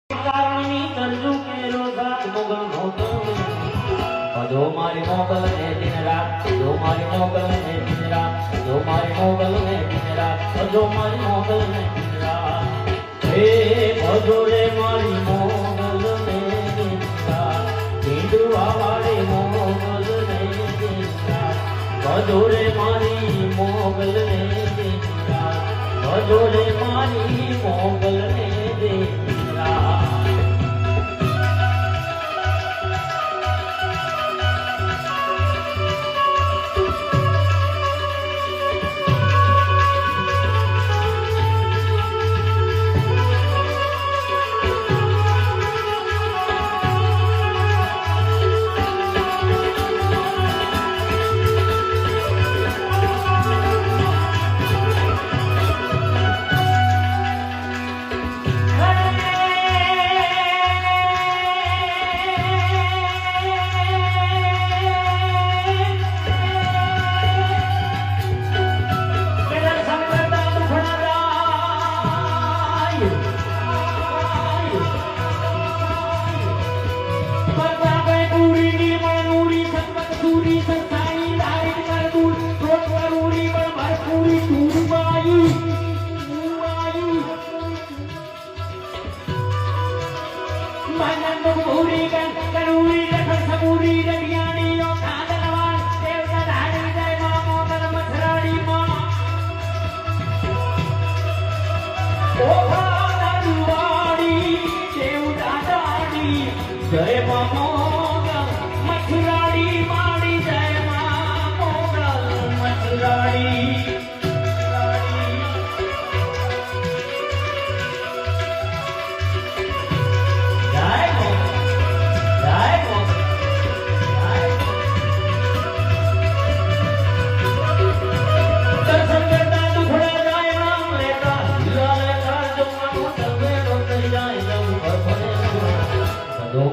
કારણની તરજુ કે રોજા મોગલ મોગલ જો મારી મોગલ ને દિન રાત જો મારી મોગલ ને દિન રાત જો મારી મોગલ ને દિન રાત જો મારી મોગલ ને દિન રાત હે ભજો રે મારી મોગલ ને દિન રાત ઢીંડવા વાળી મોગલ ને દિન રાત ભજો રે મારી મોગલ ને દિન રાત ભજો રે મારી મોગલ ને દિન રાત જય મા મોગલ મથુરાડી માડી જય મા મોગલ મથુરાડી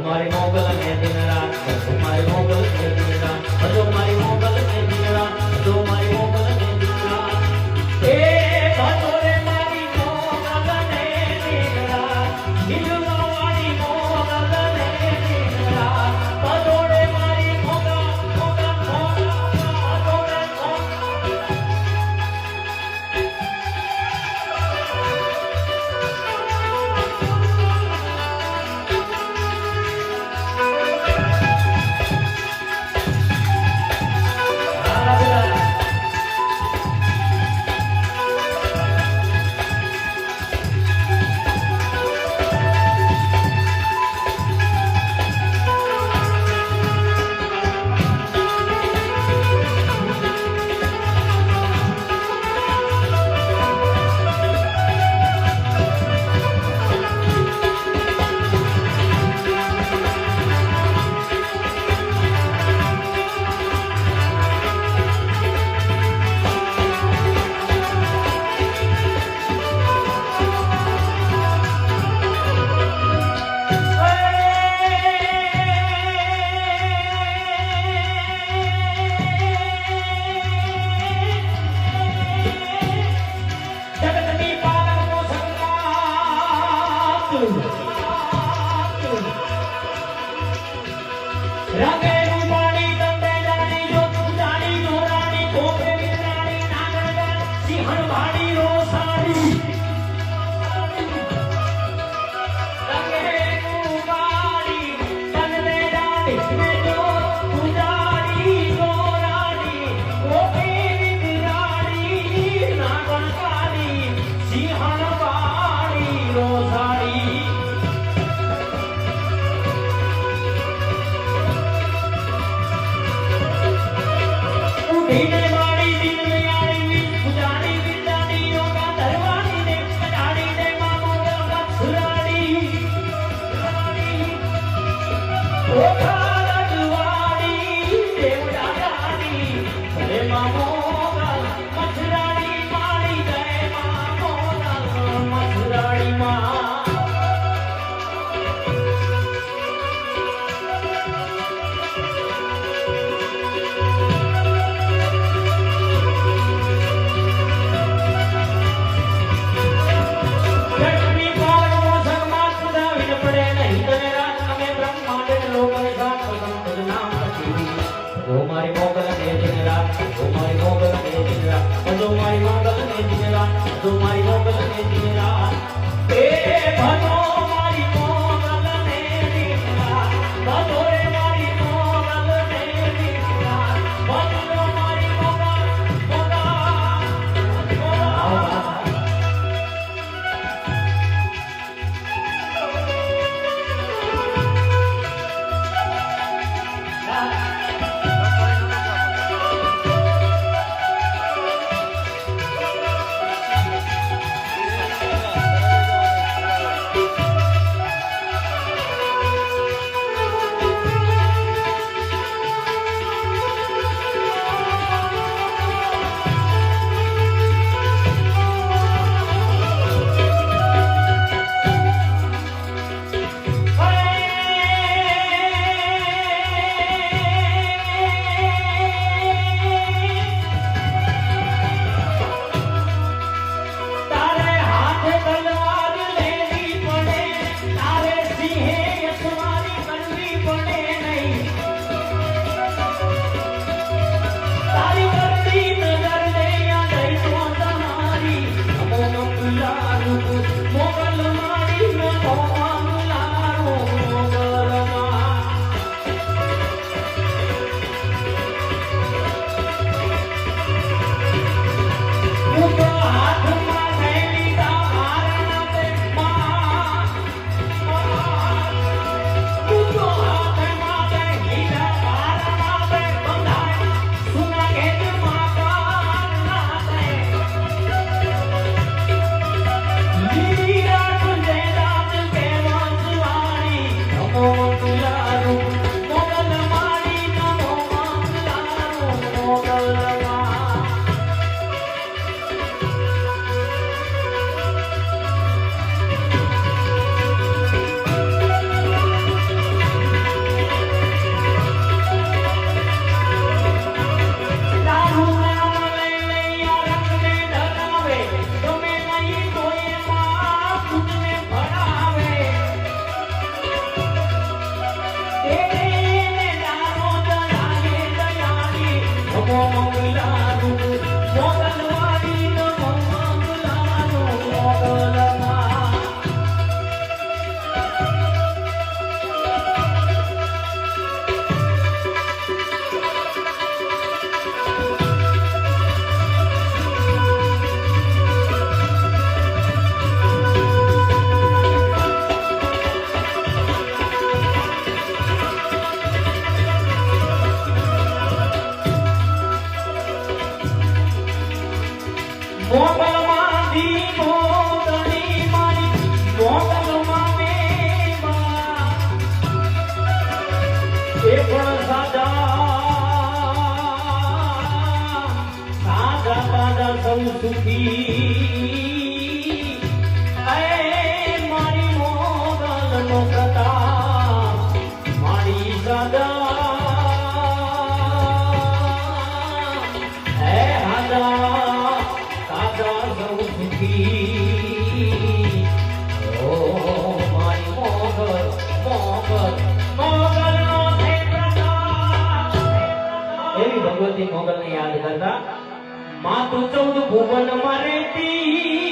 મારી મોગલ ને દિન રાત મારી મોગલ ને દિન રાત ભજો મારી મોગલ ને દિન રાત ભજો મારી મોગલ ને દિન રાત એ ભજો રે મારી મોગલ ને દિન રાત દિલવા વાળી મોગલ ને દિન રાત ભજો રે મારી મોગલ મોગલ મોગલ ભજો મારી મોગલને દીકરા ભજો રે મારી મોગલને દીકરા ભજો મારી મોગલ સુખી મારી મોગલનો પ્રતાપ મારી સદા હે હાદા કાદા સૌ સુખી ઓ મારી મોગલનો છે પ્રતાપ એવી ભગવતી મોગલને યાદ કરતા માતું 14 ભુવન માં રહેતી